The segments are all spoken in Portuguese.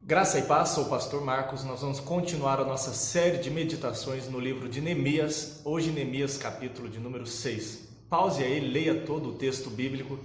Graça e paz, sou o pastor Marcos. Nós vamos continuar a nossa série de meditações no livro de Neemias, hoje Neemias capítulo de número 6. Pause aí, leia todo o texto bíblico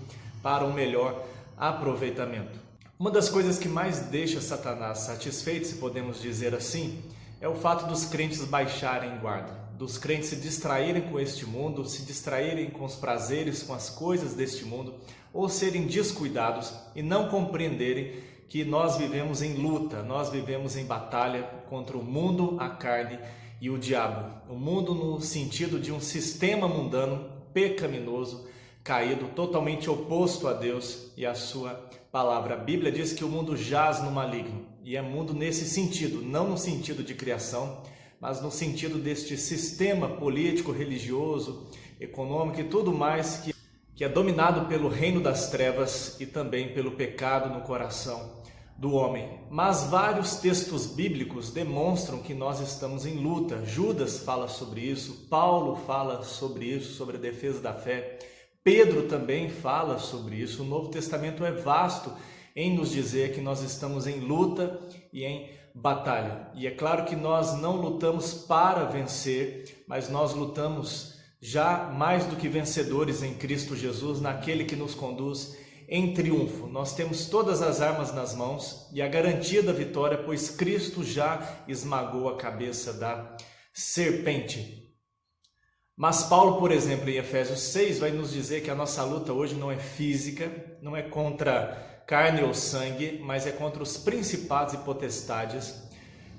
para um melhor aproveitamento. Uma das coisas que mais deixa Satanás satisfeito, se podemos dizer assim, é o fato dos crentes baixarem guarda, dos crentes se distraírem com este mundo, se distraírem com os prazeres, com as coisas deste mundo, ou serem descuidados e não compreenderem que nós vivemos em luta, nós vivemos em batalha contra o mundo, a carne e o diabo. O mundo no sentido de um sistema mundano, pecaminoso, caído, totalmente oposto a Deus e a sua palavra. A Bíblia diz que o mundo jaz no maligno, e é mundo nesse sentido, não no sentido de criação, mas no sentido deste sistema político, religioso, econômico e tudo mais que é dominado pelo reino das trevas e também pelo pecado no coração do homem. Mas vários textos bíblicos demonstram que nós estamos em luta. Judas fala sobre isso, Paulo fala sobre isso, sobre a defesa da fé. Pedro também fala sobre isso. O Novo Testamento é vasto em nos dizer que nós estamos em luta e em batalha. E é claro que nós não lutamos para vencer, mas nós lutamos já mais do que vencedores em Cristo Jesus, naquele que nos conduz em triunfo. Nós temos todas as armas nas mãos e a garantia da vitória, pois Cristo já esmagou a cabeça da serpente. Mas Paulo, por exemplo, em Efésios 6, vai nos dizer que a nossa luta hoje não é física, não é contra carne ou sangue, mas é contra os principados e potestades.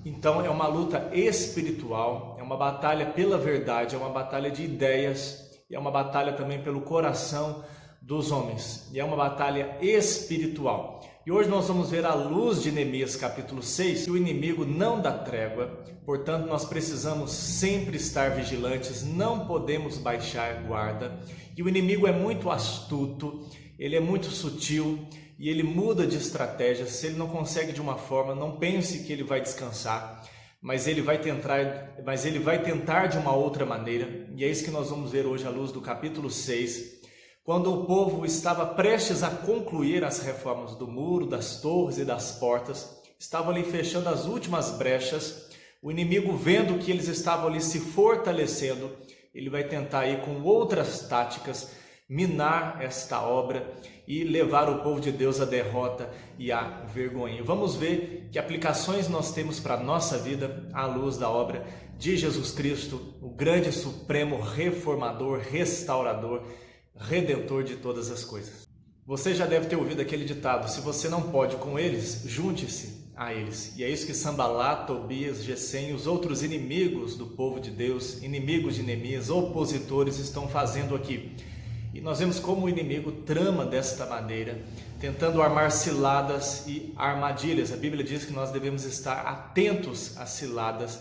Então é uma luta espiritual, é uma batalha pela verdade, é uma batalha de ideias, é uma batalha também pelo coração dos homens, e é uma batalha espiritual. E hoje nós vamos ver à luz de Neemias capítulo 6 que o inimigo não dá trégua, portanto nós precisamos sempre estar vigilantes, não podemos baixar guarda, e o inimigo é muito astuto, ele é muito sutil, e ele muda de estratégia. Se ele não consegue de uma forma, não pense que ele vai descansar, mas ele vai tentar de uma outra maneira. E é isso que nós vamos ver hoje à luz do capítulo 6, quando o povo estava prestes a concluir as reformas do muro, das torres e das portas, estavam ali fechando as últimas brechas. O inimigo, vendo que eles estavam ali se fortalecendo, ele vai tentar aí com outras táticas minar esta obra e levar o povo de Deus à derrota e à vergonha. Vamos ver que aplicações nós temos para a nossa vida à luz da obra de Jesus Cristo, o grande supremo reformador, restaurador, redentor de todas as coisas. Você já deve ter ouvido aquele ditado: se você não pode com eles, junte-se a eles. E é isso que Sanbalat, Tobias, Gesem e os outros inimigos do povo de Deus, inimigos de Neemias, opositores, estão fazendo aqui. E nós vemos como o inimigo trama desta maneira, tentando armar ciladas e armadilhas. A Bíblia diz que nós devemos estar atentos às ciladas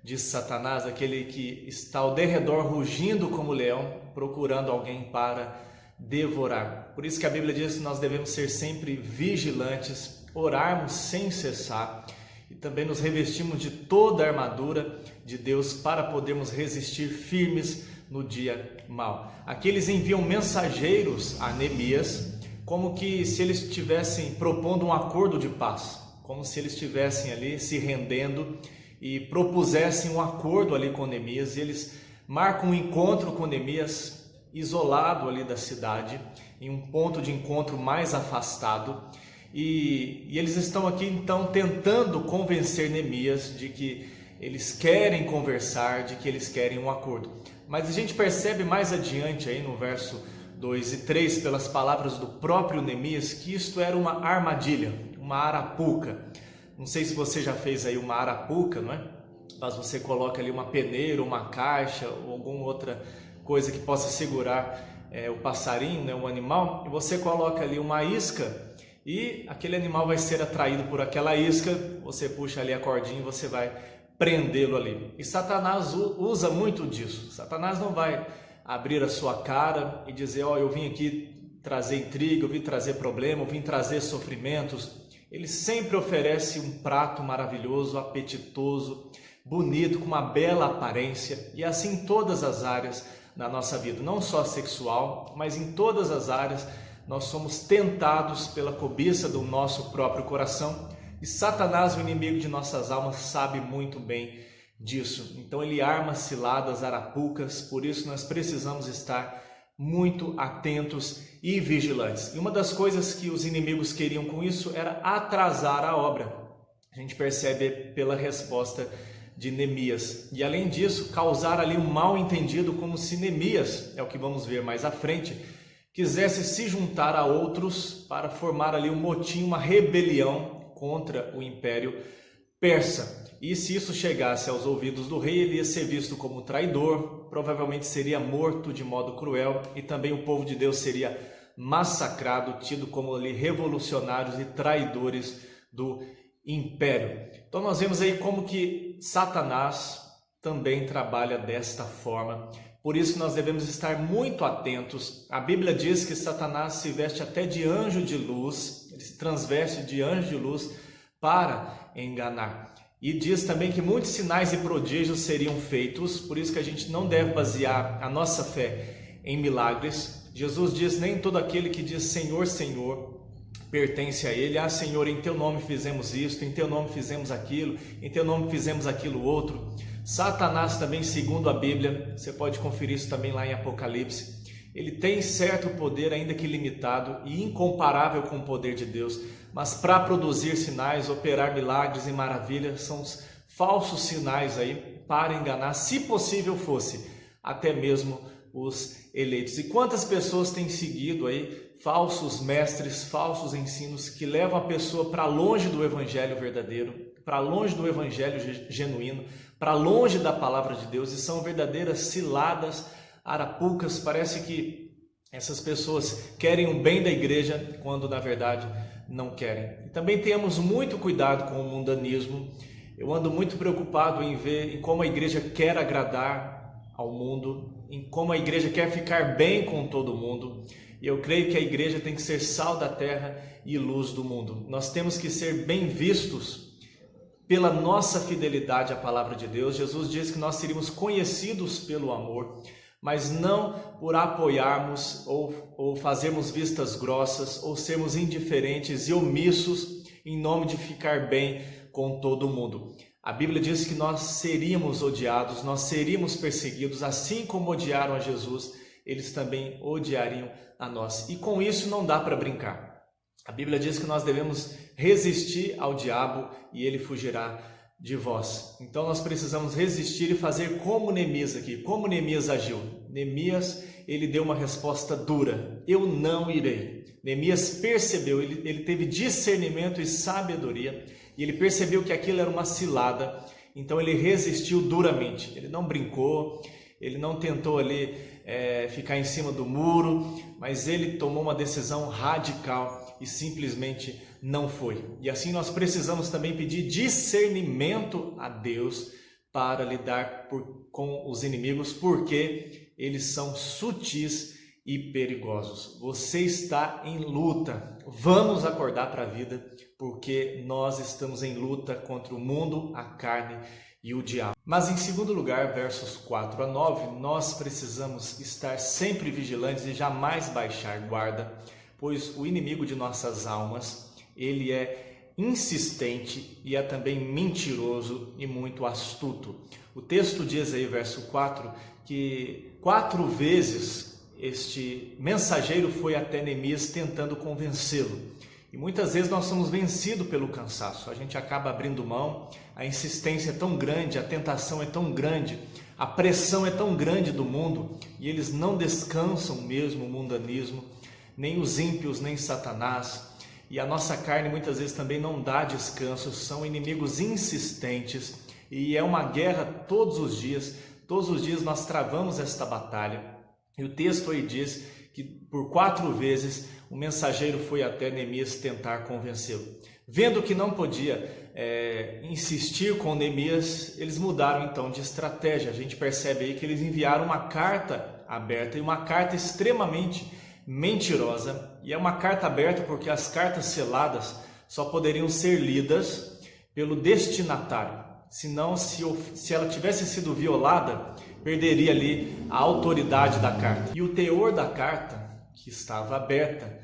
de Satanás, aquele que está ao derredor rugindo como leão, procurando alguém para devorar. Por isso que a Bíblia diz que nós devemos ser sempre vigilantes, orarmos sem cessar e também nos revestimos de toda a armadura de Deus para podermos resistir firmes no dia mau. Aqui eles enviam mensageiros a Neemias, como que se eles estivessem propondo um acordo de paz, como se eles estivessem ali se rendendo e propusessem um acordo ali com Neemias. E eles marcam um encontro com Neemias isolado ali da cidade, em um ponto de encontro mais afastado, e eles estão aqui então tentando convencer Neemias de que eles querem conversar, de que eles querem um acordo. Mas a gente percebe mais adiante aí no verso 2 e 3, pelas palavras do próprio Neemias, que isto era uma armadilha, uma arapuca. Não sei se você já fez aí uma arapuca, não é? Mas você coloca ali uma peneira, uma caixa ou alguma outra coisa que possa segurar o passarinho, né, o animal, e você coloca ali uma isca e aquele animal vai ser atraído por aquela isca, você puxa ali a cordinha e você vai prendê-lo ali. E Satanás usa muito disso. Satanás não vai abrir a sua cara e dizer: ó, eu vim aqui trazer intriga, eu vim trazer problema, eu vim trazer sofrimentos. Ele sempre oferece um prato maravilhoso, apetitoso, bonito, com uma bela aparência, e assim em todas as áreas na nossa vida, não só sexual, mas em todas as áreas nós somos tentados pela cobiça do nosso próprio coração E Satanás, o inimigo de nossas almas, sabe muito bem disso. Então ele arma ciladas, arapucas, por isso nós precisamos estar muito atentos e vigilantes. E uma das coisas que os inimigos queriam com isso era atrasar a obra. A gente percebe pela resposta de Neemias. E além disso, causar ali um mal entendido, como se Neemias, é o que vamos ver mais à frente, quisesse se juntar a outros para formar ali um motim, uma rebelião contra o Império Persa. E se isso chegasse aos ouvidos do rei, ele ia ser visto como traidor, provavelmente seria morto de modo cruel e também o povo de Deus seria massacrado, tido como ali revolucionários e traidores do Império. Então nós vemos aí como que Satanás também trabalha desta forma. Por isso nós devemos estar muito atentos. A Bíblia diz que Satanás se veste até de anjo de luz, ele se transveste de anjo de luz para enganar. E diz também que muitos sinais e prodígios seriam feitos, por isso que a gente não deve basear a nossa fé em milagres. Jesus diz: nem todo aquele que diz Senhor, Senhor, pertence a Ele. Ah, Senhor, em Teu nome fizemos isto, em Teu nome fizemos aquilo, em Teu nome fizemos aquilo outro. Satanás também, segundo a Bíblia, você pode conferir isso também lá em Apocalipse, ele tem certo poder, ainda que limitado e incomparável com o poder de Deus, mas para produzir sinais, operar milagres e maravilhas, são os falsos sinais aí para enganar, se possível fosse, até mesmo os eleitos. E quantas pessoas têm seguido aí falsos mestres, falsos ensinos que levam a pessoa para longe do evangelho verdadeiro, para longe do evangelho genuíno, para longe da palavra de Deus, e são verdadeiras ciladas, arapucas. Parece que essas pessoas querem o bem da igreja, quando na verdade não querem. E também tenhamos muito cuidado com o mundanismo. Eu ando muito preocupado em ver em como a igreja quer agradar ao mundo, em como a igreja quer ficar bem com todo mundo. E eu creio que a igreja tem que ser sal da terra e luz do mundo. Nós temos que ser bem vistos pela nossa fidelidade à palavra de Deus. Jesus diz que nós seríamos conhecidos pelo amor, mas não por apoiarmos ou fazermos vistas grossas ou sermos indiferentes e omissos em nome de ficar bem com todo mundo. A Bíblia diz que nós seríamos odiados, nós seríamos perseguidos, assim como odiaram a Jesus, eles também odiariam a nós. E com isso não dá para brincar. A Bíblia diz que nós devemos resistir ao diabo e ele fugirá de vós. Então nós precisamos resistir e fazer como Neemias aqui. Como Neemias agiu? Neemias, ele deu uma resposta dura: eu não irei. Neemias percebeu, ele teve discernimento e sabedoria, e ele percebeu que aquilo era uma cilada, então ele resistiu duramente. Ele não brincou, ele não tentou ali ficar em cima do muro, mas ele tomou uma decisão radical e simplesmente não foi. E assim nós precisamos também pedir discernimento a Deus para lidar com os inimigos, porque eles são sutis e perigosos. Você está em luta. Vamos acordar para a vida, porque nós estamos em luta contra o mundo, a carne e o diabo. Mas em segundo lugar, versos 4 a 9, nós precisamos estar sempre vigilantes e jamais baixar guarda, pois o inimigo de nossas almas, ele é insistente e é também mentiroso e muito astuto. O texto diz aí, verso 4, que 4 vezes este mensageiro foi até Neemias tentando convencê-lo. E muitas vezes nós somos vencidos pelo cansaço, a gente acaba abrindo mão, a insistência é tão grande, a tentação é tão grande, a pressão é tão grande do mundo, e eles não descansam mesmo, o mundanismo, nem os ímpios, nem Satanás, e a nossa carne muitas vezes também não dá descanso, são inimigos insistentes, e é uma guerra todos os dias nós travamos esta batalha, e o texto aí diz que por 4 vezes o mensageiro foi até Neemias tentar convencê-lo. Vendo que não podia insistir com Neemias, eles mudaram então de estratégia. A gente percebe aí que eles enviaram uma carta aberta, e uma carta extremamente mentirosa, e é uma carta aberta porque as cartas seladas só poderiam ser lidas pelo destinatário. Senão, se ela tivesse sido violada, perderia ali a autoridade da carta. E o teor da carta, que estava aberta,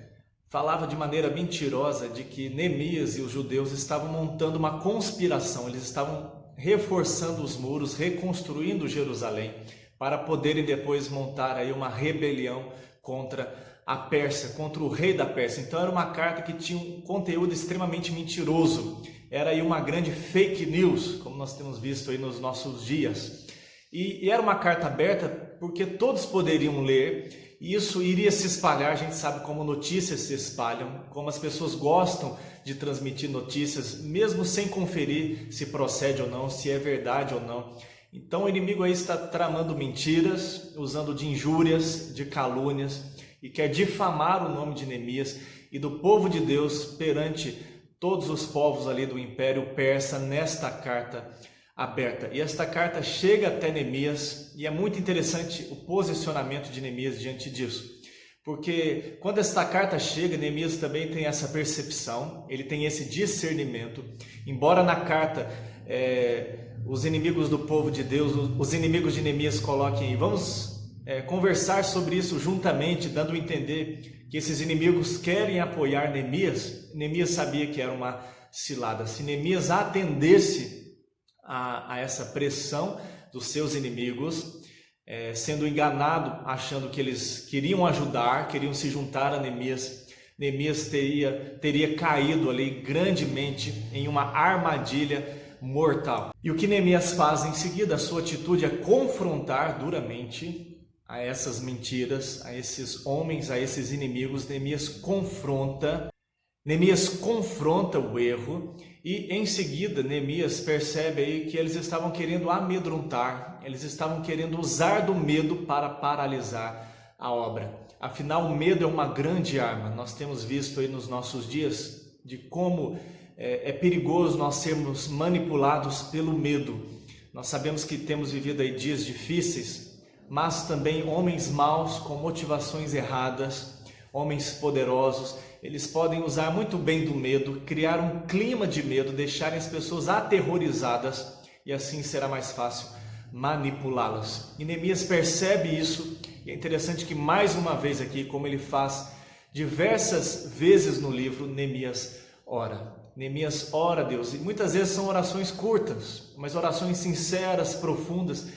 falava de maneira mentirosa de que Neemias e os judeus estavam montando uma conspiração, eles estavam reforçando os muros, reconstruindo Jerusalém, para poderem depois montar aí uma rebelião contra a Pérsia, contra o rei da Pérsia. Então era uma carta que tinha um conteúdo extremamente mentiroso, era aí uma grande fake news, como nós temos visto aí nos nossos dias. E era uma carta aberta porque todos poderiam ler, e isso iria se espalhar. A gente sabe como notícias se espalham, como as pessoas gostam de transmitir notícias, mesmo sem conferir se procede ou não, se é verdade ou não. Então o inimigo aí está tramando mentiras, usando de injúrias, de calúnias, e quer difamar o nome de Neemias e do povo de Deus perante todos os povos ali do Império Persa nesta carta aberta. E esta carta chega até Neemias, e é muito interessante o posicionamento de Neemias diante disso. Porque quando esta carta chega, Neemias também tem essa percepção, ele tem esse discernimento. Embora na carta os inimigos do povo de Deus, os inimigos de Neemias coloquem aí, vamos conversar sobre isso juntamente, dando a entender que esses inimigos querem apoiar Neemias. Neemias sabia que era uma cilada. Se Neemias atendesse a essa pressão dos seus inimigos, sendo enganado, achando que eles queriam ajudar, queriam se juntar a Neemias, Neemias teria caído ali grandemente em uma armadilha mortal. E o que Neemias faz em seguida, a sua atitude é confrontar duramente a essas mentiras, a esses homens, a esses inimigos. Neemias confronta o erro, e em seguida Neemias percebe aí que eles estavam querendo amedrontar, eles estavam querendo usar do medo para paralisar a obra. Afinal, o medo é uma grande arma. Nós temos visto aí nos nossos dias de como é perigoso nós sermos manipulados pelo medo. Nós sabemos que temos vivido aí dias difíceis, mas também homens maus com motivações erradas, homens poderosos, eles podem usar muito bem do medo, criar um clima de medo, deixarem as pessoas aterrorizadas, e assim será mais fácil manipulá-las. E Neemias percebe isso, e é interessante que mais uma vez aqui, como ele faz diversas vezes no livro, Neemias ora. Neemias ora a Deus, e muitas vezes são orações curtas, mas orações sinceras, profundas,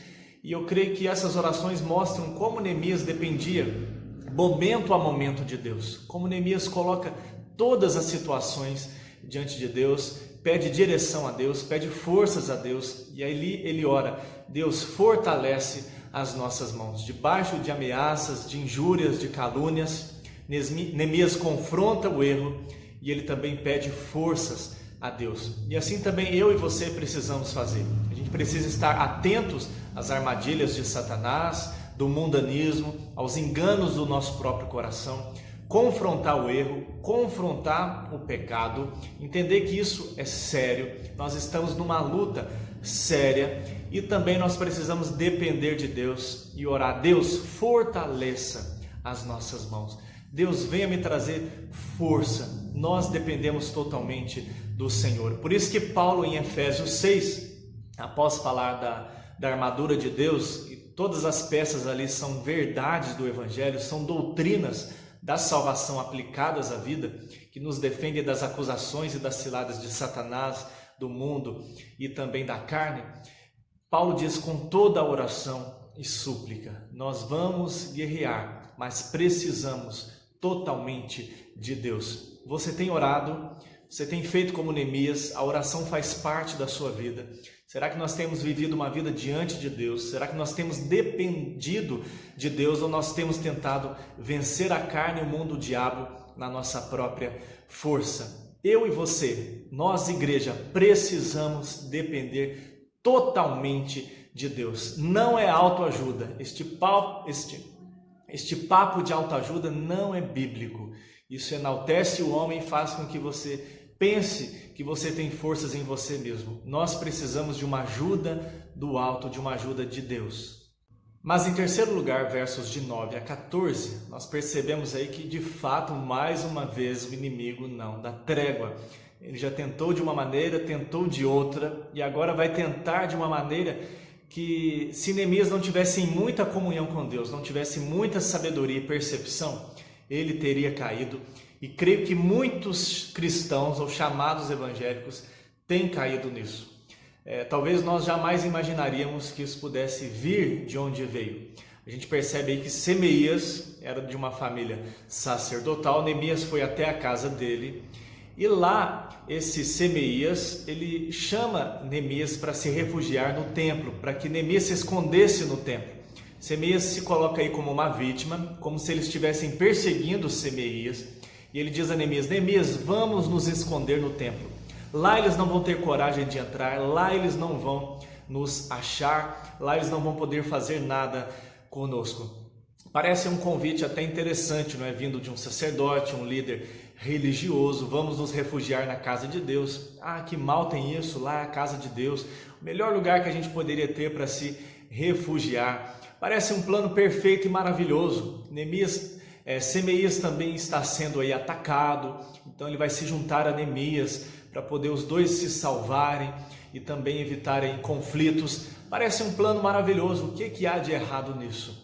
e eu creio que essas orações mostram como Neemias dependia momento a momento de Deus, como Neemias coloca todas as situações diante de Deus, pede direção a Deus, pede forças a Deus, e aí ele ora: Deus, fortalece as nossas mãos, debaixo de ameaças, de injúrias, de calúnias. Neemias confronta o erro, e ele também pede forças a Deus. E assim também eu e você precisamos fazer. A gente precisa estar atentos às armadilhas de Satanás, do mundanismo, aos enganos do nosso próprio coração, confrontar o erro, confrontar o pecado, entender que isso é sério, nós estamos numa luta séria, e também nós precisamos depender de Deus e orar: Deus, fortaleça as nossas mãos, Deus, venha me trazer força. Nós dependemos totalmente do Senhor. Por isso que Paulo, em Efésios 6, após falar da armadura de Deus, e todas as peças ali são verdades do Evangelho, são doutrinas da salvação aplicadas à vida, que nos defendem das acusações e das ciladas de Satanás, do mundo e também da carne. Paulo diz: com toda a oração e súplica, nós vamos guerrear, mas precisamos totalmente de Deus. Você tem orado? Você tem feito como Neemias? A oração faz parte da sua vida. Será que nós temos vivido uma vida diante de Deus? Será que nós temos dependido de Deus, ou nós temos tentado vencer a carne e o mundo, o diabo, na nossa própria força? Eu e você, nós, igreja, precisamos depender totalmente de Deus. Não é autoajuda. Este papo de autoajuda não é bíblico. Isso enaltece o homem e faz com que você pense que você tem forças em você mesmo. Nós precisamos de uma ajuda do alto, de uma ajuda de Deus. Mas em terceiro lugar, versos de 9 a 14, nós percebemos aí que de fato, mais uma vez, o inimigo não dá trégua. Ele já tentou de uma maneira, tentou de outra, e agora vai tentar de uma maneira que, se Neemias não tivesse muita comunhão com Deus, não tivesse muita sabedoria e percepção, ele teria caído E creio que muitos cristãos ou chamados evangélicos têm caído nisso. Talvez nós jamais imaginaríamos que isso pudesse vir de onde veio. A gente percebe aí que Semeias era de uma família sacerdotal, Neemias foi até a casa dele e lá esse Semeias, ele chama Neemias para se refugiar no templo, para que Neemias se escondesse no templo. Semeias se coloca aí como uma vítima, como se eles estivessem perseguindo Semeias, e ele diz a Neemias: Neemias, vamos nos esconder no templo. Lá eles não vão ter coragem de entrar, lá eles não vão nos achar, lá eles não vão poder fazer nada conosco. Parece um convite até interessante, não é? Vindo de um sacerdote, um líder religioso. Vamos nos refugiar na casa de Deus. Ah, que mal tem isso, lá é a casa de Deus, o melhor lugar que a gente poderia ter para se refugiar. Parece um plano perfeito e maravilhoso. Semeias também está sendo aí atacado, então ele vai se juntar a Neemias para poder os dois se salvarem e também evitarem conflitos. Parece um plano maravilhoso. O que há de errado nisso?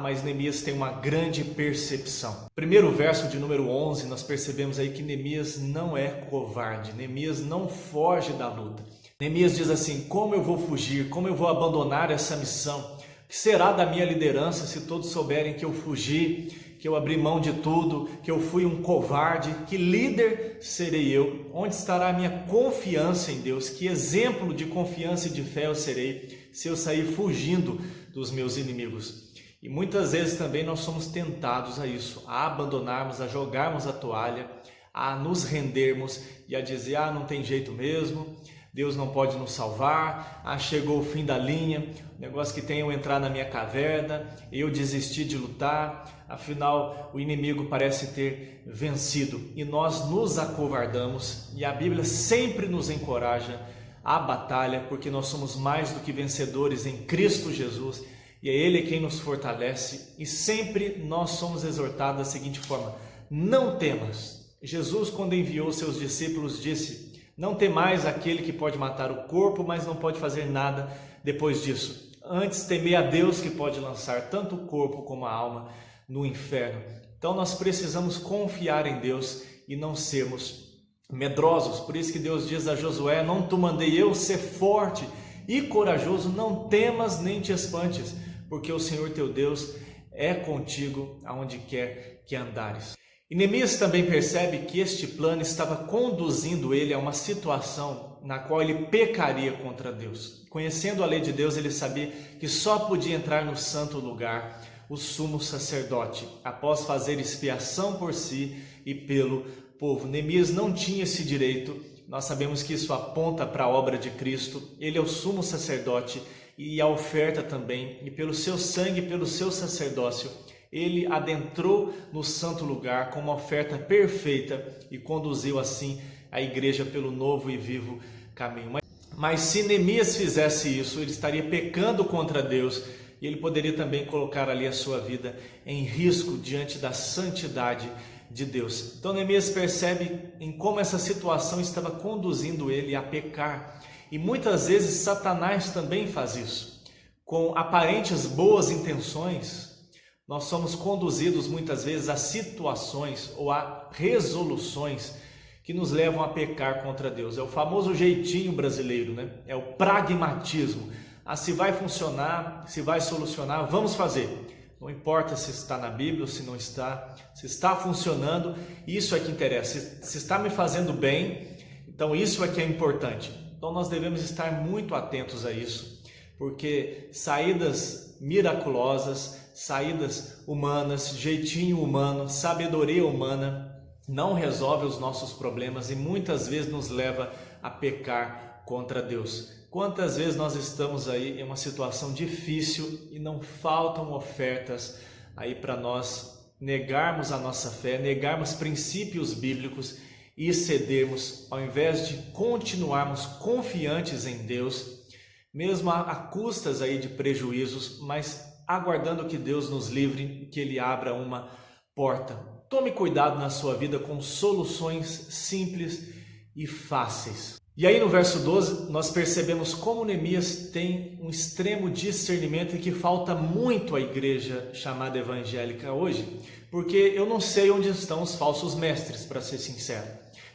Mas Neemias tem uma grande percepção. Primeiro verso de número 11, nós percebemos aí que Neemias não é covarde, Neemias não foge da luta. Neemias diz assim: como eu vou fugir, como eu vou abandonar essa missão? O que será da minha liderança se todos souberem que eu fugi, que eu abri mão de tudo, que eu fui um covarde? Que líder serei eu? Onde estará a minha confiança em Deus? Que exemplo de confiança e de fé eu serei se eu sair fugindo dos meus inimigos? E muitas vezes também nós somos tentados a isso, a abandonarmos, a jogarmos a toalha, a nos rendermos e a dizer: não tem jeito mesmo, Deus não pode nos salvar, chegou o fim da linha, o negócio que tem é eu entrar na minha caverna, eu desisti de lutar, afinal o inimigo parece ter vencido. E nós nos acovardamos, e a Bíblia sempre nos encoraja à batalha, porque nós somos mais do que vencedores em Cristo Jesus, e é Ele quem nos fortalece, e sempre nós somos exortados da seguinte forma: não temas. Jesus, quando enviou seus discípulos, disse: não temais aquele que pode matar o corpo, mas não pode fazer nada depois disso. Antes temei a Deus, que pode lançar tanto o corpo como a alma no inferno. Então nós precisamos confiar em Deus e não sermos medrosos. Por isso que Deus diz a Josué: não te mandei eu ser forte e corajoso, não temas nem te espantes, porque o Senhor teu Deus é contigo aonde quer que andares. E Neemias também percebe que este plano estava conduzindo ele a uma situação na qual ele pecaria contra Deus. Conhecendo a lei de Deus, ele sabia que só podia entrar no santo lugar o sumo sacerdote, após fazer expiação por si e pelo povo. Neemias não tinha esse direito. Nós sabemos que isso aponta para a obra de Cristo. Ele é o sumo sacerdote e a oferta também, e pelo seu sangue, pelo seu sacerdócio, ele adentrou no santo lugar com uma oferta perfeita e conduziu assim a igreja pelo novo e vivo caminho. Mas se Neemias fizesse isso, ele estaria pecando contra Deus e ele poderia também colocar ali a sua vida em risco diante da santidade de Deus. Então Neemias percebe em como essa situação estava conduzindo ele a pecar. E muitas vezes Satanás também faz isso. Com aparentes boas intenções, nós somos conduzidos muitas vezes a situações ou a resoluções que nos levam a pecar contra Deus. É o famoso jeitinho brasileiro, né? É o pragmatismo. Se vai funcionar, se vai solucionar, vamos fazer. Não importa se está na Bíblia ou se não está, se está funcionando, isso é que interessa. Se está me fazendo bem, então isso é que é importante. Então nós devemos estar muito atentos a isso, porque saídas miraculosas, saídas humanas, jeitinho humano, sabedoria humana não resolve os nossos problemas e muitas vezes nos leva a pecar contra Deus. Quantas vezes nós estamos aí em uma situação difícil e não faltam ofertas aí para nós negarmos a nossa fé, negarmos princípios bíblicos e cedermos, ao invés de continuarmos confiantes em Deus, mesmo a custas aí de prejuízos, mas aguardando que Deus nos livre e que Ele abra uma porta. Tome cuidado na sua vida com soluções simples e fáceis. E aí no verso 12 nós percebemos como Neemias tem um extremo discernimento e que falta muito à igreja chamada evangélica hoje, porque eu não sei onde estão os falsos mestres, para ser sincero.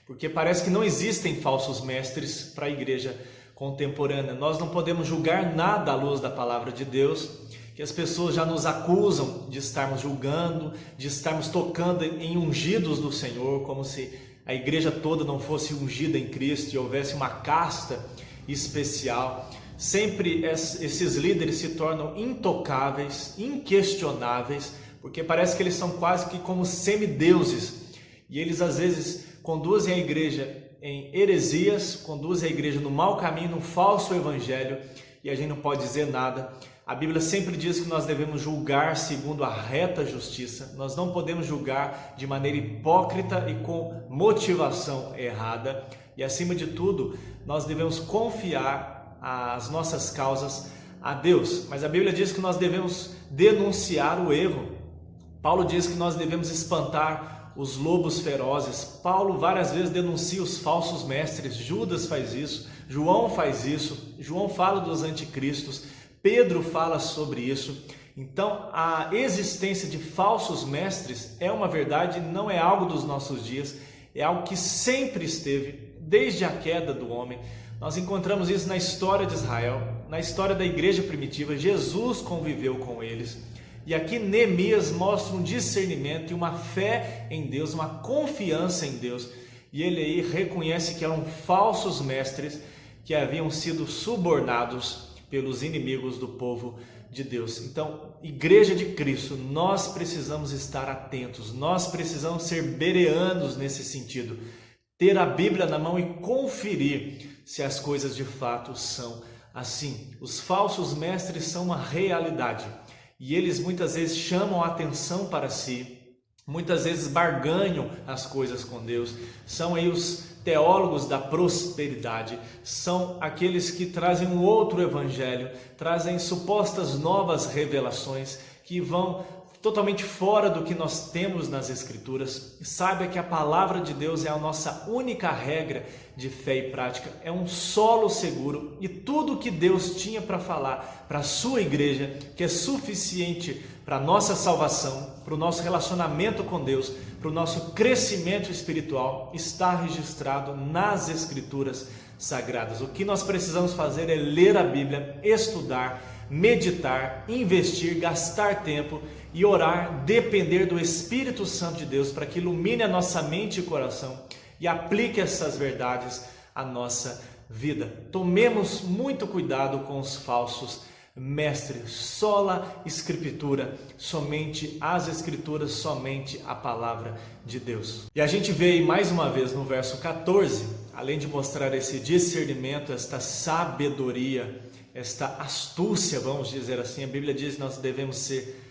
Porque parece que não existem falsos mestres para a igreja contemporânea. Nós não podemos julgar nada à luz da palavra de Deus, que as pessoas já nos acusam de estarmos julgando, de estarmos tocando em ungidos do Senhor, como se a igreja toda não fosse ungida em Cristo e houvesse uma casta especial. Sempre esses líderes se tornam intocáveis, inquestionáveis, porque parece que eles são quase que como semideuses, e eles às vezes conduzem a igreja em heresias, conduzem a igreja no mau caminho, no falso evangelho, e a gente não pode dizer nada. A Bíblia sempre diz que nós devemos julgar segundo a reta justiça. Nós não podemos julgar de maneira hipócrita e com motivação errada. E acima de tudo, nós devemos confiar as nossas causas a Deus. Mas a Bíblia diz que nós devemos denunciar o erro. Paulo diz que nós devemos espantar os lobos ferozes. Paulo várias vezes denuncia os falsos mestres. Judas faz isso, João faz isso, João fala dos anticristos, Pedro fala sobre isso. Então, a existência de falsos mestres é uma verdade, não é algo dos nossos dias, é algo que sempre esteve, desde a queda do homem. Nós encontramos isso na história de Israel, na história da igreja primitiva. Jesus conviveu com eles. E aqui Neemias mostra um discernimento e uma fé em Deus, uma confiança em Deus. E ele aí reconhece que eram falsos mestres que haviam sido subornados pelos inimigos do povo de Deus. Então, igreja de Cristo, nós precisamos estar atentos, nós precisamos ser bereanos nesse sentido, ter a Bíblia na mão e conferir se as coisas de fato são assim. Os falsos mestres são uma realidade e eles muitas vezes chamam a atenção para si, muitas vezes barganham as coisas com Deus, são aí os teólogos da prosperidade, são aqueles que trazem um outro evangelho, trazem supostas novas revelações que vão totalmente fora do que nós temos nas Escrituras. Saiba que a palavra de Deus é a nossa única regra de fé e prática, é um solo seguro, e tudo que Deus tinha para falar para a sua igreja, que é suficiente para a nossa salvação, para o nosso relacionamento com Deus, para o nosso crescimento espiritual, está registrado nas Escrituras Sagradas. O que nós precisamos fazer é ler a Bíblia, estudar, meditar, investir, gastar tempo e orar, depender do Espírito Santo de Deus para que ilumine a nossa mente e coração e aplique essas verdades à nossa vida. Tomemos muito cuidado com os falsos mestres. Sola Escritura, somente as Escrituras, somente a palavra de Deus. E a gente vê aí mais uma vez no verso 14, além de mostrar esse discernimento, esta sabedoria, esta astúcia, vamos dizer assim, a Bíblia diz que nós devemos ser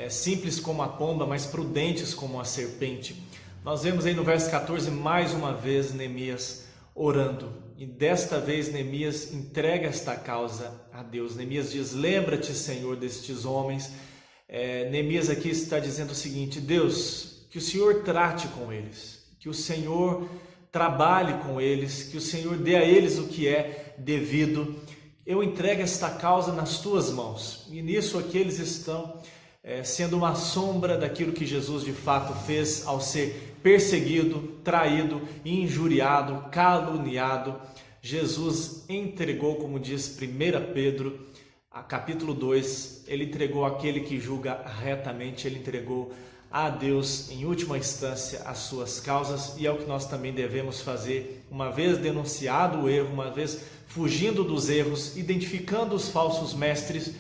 simples como a pomba, mas prudentes como a serpente. Nós vemos aí no verso 14 mais uma vez Neemias orando, e desta vez Neemias entrega esta causa a Deus. Neemias diz: lembra-te, Senhor, destes homens. Neemias aqui está dizendo o seguinte: Deus, que o Senhor trate com eles, que o Senhor trabalhe com eles, que o Senhor dê a eles o que é devido. Eu entrego esta causa nas tuas mãos. E nisso aqui eles estão sendo uma sombra daquilo que Jesus de fato fez ao ser perseguido, traído, injuriado, caluniado. Jesus entregou, como diz 1 Pedro, capítulo 2, ele entregou aquele que julga retamente, ele entregou a Deus, em última instância, as suas causas, e é o que nós também devemos fazer, uma vez denunciado o erro, uma vez fugindo dos erros, identificando os falsos mestres,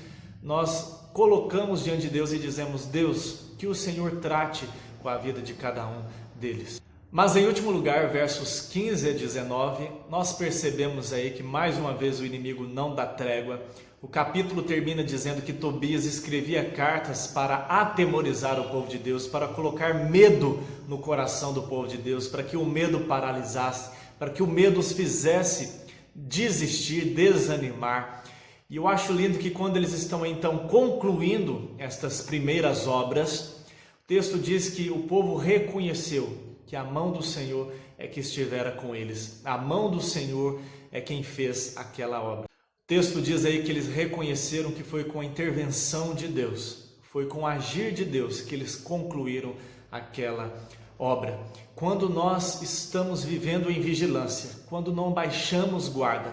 nós colocamos diante de Deus e dizemos: Deus, que o Senhor trate com a vida de cada um deles. Mas em último lugar, versos 15 a 19, nós percebemos aí que mais uma vez o inimigo não dá trégua. O capítulo termina dizendo que Tobias escrevia cartas para atemorizar o povo de Deus, para colocar medo no coração do povo de Deus, para que o medo paralisasse, para que o medo os fizesse desistir, desanimar. E eu acho lindo que quando eles estão então concluindo estas primeiras obras, o texto diz que o povo reconheceu que a mão do Senhor é que estivera com eles. A mão do Senhor é quem fez aquela obra. O texto diz aí que eles reconheceram que foi com a intervenção de Deus, foi com o agir de Deus que eles concluíram aquela obra. Quando nós estamos vivendo em vigilância, quando não baixamos guarda,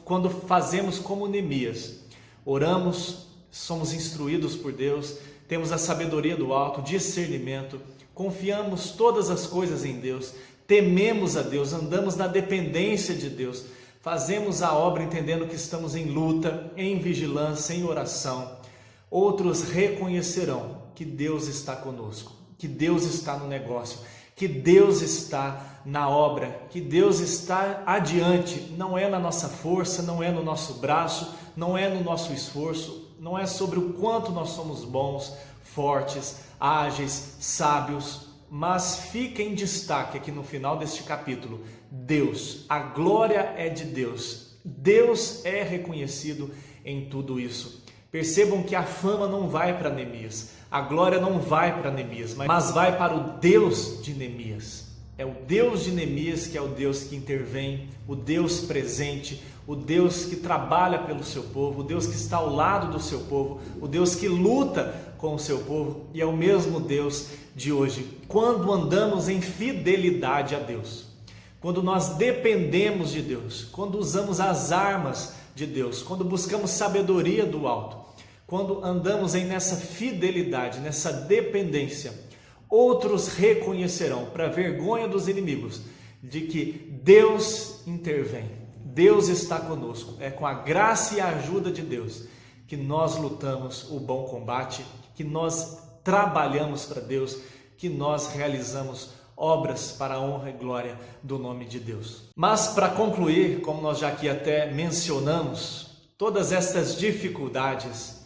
quando fazemos como Neemias, oramos, somos instruídos por Deus, temos a sabedoria do alto, discernimento, confiamos todas as coisas em Deus, tememos a Deus, andamos na dependência de Deus, fazemos a obra entendendo que estamos em luta, em vigilância, em oração. Outros reconhecerão que Deus está conosco, que Deus está no negócio, que Deus está na obra, que Deus está adiante. Não é na nossa força, não é no nosso braço, não é no nosso esforço, não é sobre o quanto nós somos bons, fortes, ágeis, sábios, mas fica em destaque aqui no final deste capítulo, Deus, a glória é de Deus, Deus é reconhecido em tudo isso. Percebam que a fama não vai para Neemias, a glória não vai para Neemias, mas vai para o Deus de Neemias. É o Deus de Neemias que é o Deus que intervém, o Deus presente, o Deus que trabalha pelo seu povo, o Deus que está ao lado do seu povo, o Deus que luta com o seu povo, e é o mesmo Deus de hoje. Quando andamos em fidelidade a Deus, quando nós dependemos de Deus, quando usamos as armas de Deus, quando buscamos sabedoria do alto, quando andamos nessa fidelidade, nessa dependência, outros reconhecerão, para vergonha dos inimigos, de que Deus intervém, Deus está conosco. É com a graça e a ajuda de Deus que nós lutamos o bom combate, que nós trabalhamos para Deus, que nós realizamos obras para a honra e glória do nome de Deus. Mas para concluir, como nós já aqui até mencionamos, todas estas dificuldades,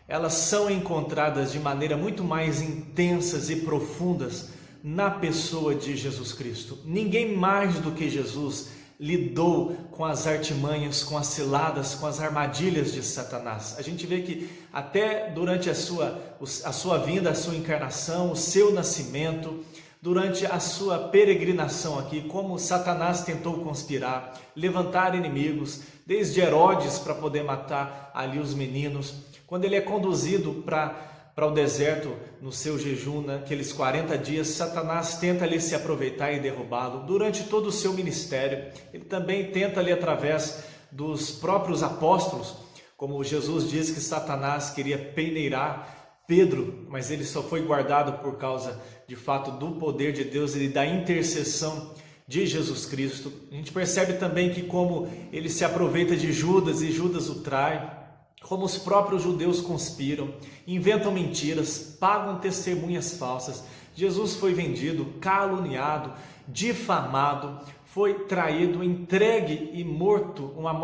elas são encontradas de maneira muito mais intensas e profundas na pessoa de Jesus Cristo. Ninguém mais do que Jesus lidou com as artimanhas, com as ciladas, com as armadilhas de Satanás. A gente vê que até durante a sua vinda, a sua encarnação, o seu nascimento, durante a sua peregrinação aqui, como Satanás tentou conspirar, levantar inimigos, desde Herodes para poder matar ali os meninos. Quando ele é conduzido para o deserto no seu jejum, naqueles 40 dias, Satanás tenta ali se aproveitar e derrubá-lo. Durante todo o seu ministério, ele também tenta ali através dos próprios apóstolos, como Jesus diz que Satanás queria peneirar Pedro, mas ele só foi guardado por causa, de fato, do poder de Deus e da intercessão de Jesus Cristo. A gente percebe também que como ele se aproveita de Judas e Judas o trai, como os próprios judeus conspiram, inventam mentiras, pagam testemunhas falsas. Jesus foi vendido, caluniado, difamado, foi traído, entregue e morto, com uma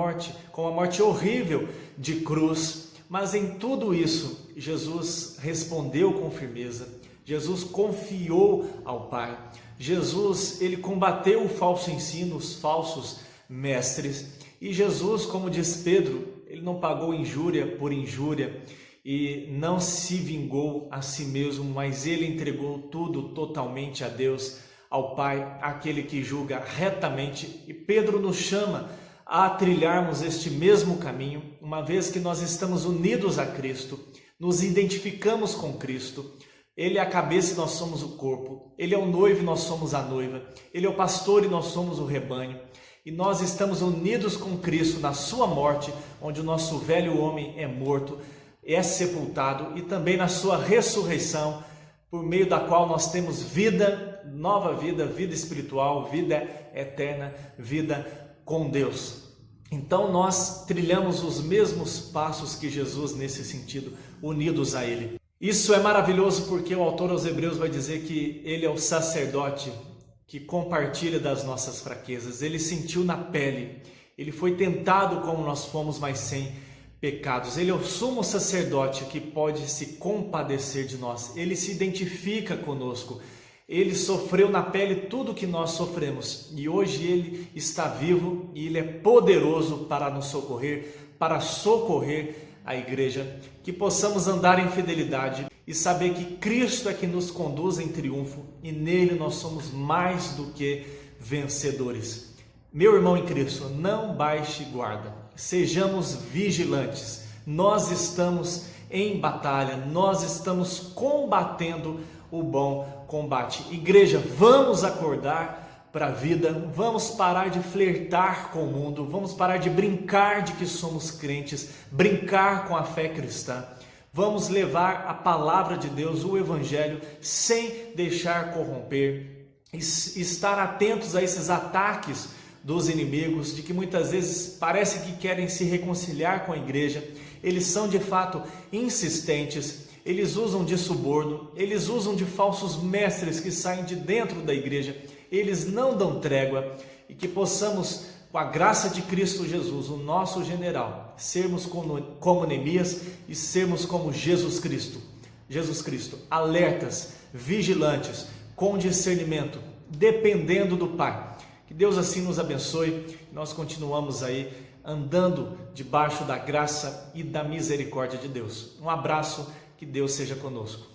morte horrível de cruz. Mas em tudo isso, Jesus respondeu com firmeza, Jesus confiou ao Pai, Jesus, ele combateu o falso ensino, os falsos mestres, e Jesus, como diz Pedro, ele não pagou injúria por injúria e não se vingou a si mesmo, mas ele entregou tudo totalmente a Deus, ao Pai, aquele que julga retamente. E Pedro nos chama a trilharmos este mesmo caminho, uma vez que nós estamos unidos a Cristo, nos identificamos com Cristo. Ele é a cabeça e nós somos o corpo, ele é o noivo e nós somos a noiva, ele é o pastor e nós somos o rebanho. E nós estamos unidos com Cristo na sua morte, onde o nosso velho homem é morto, é sepultado, e também na sua ressurreição, por meio da qual nós temos vida, nova vida, vida espiritual, vida eterna, vida com Deus. Então nós trilhamos os mesmos passos que Jesus nesse sentido, unidos a Ele. Isso é maravilhoso porque o autor aos Hebreus vai dizer que Ele é o sacerdote que compartilha das nossas fraquezas. Ele sentiu na pele, ele foi tentado como nós fomos, mas sem pecados. Ele é o sumo sacerdote que pode se compadecer de nós, ele se identifica conosco, ele sofreu na pele tudo que nós sofremos e hoje ele está vivo e ele é poderoso para nos socorrer, para socorrer a igreja, que possamos andar em fidelidade e saber que Cristo é que nos conduz em triunfo e nele nós somos mais do que vencedores. Meu irmão em Cristo, não baixe guarda, sejamos vigilantes. Nós estamos em batalha, nós estamos combatendo o bom combate. Igreja, vamos acordar para a vida, vamos parar de flertar com o mundo, vamos parar de brincar de que somos crentes, brincar com a fé cristã. Vamos levar a palavra de Deus, o Evangelho, sem deixar corromper, estar atentos a esses ataques dos inimigos, de que muitas vezes parece que querem se reconciliar com a igreja. Eles são de fato insistentes, eles usam de suborno, eles usam de falsos mestres que saem de dentro da igreja, eles não dão trégua, e que possamos, com a graça de Cristo Jesus, o nosso general, sermos como Neemias e sermos como Jesus Cristo, alertas, vigilantes, com discernimento, dependendo do Pai. Que Deus assim nos abençoe, nós continuamos aí andando debaixo da graça e da misericórdia de Deus. Um abraço, que Deus seja conosco.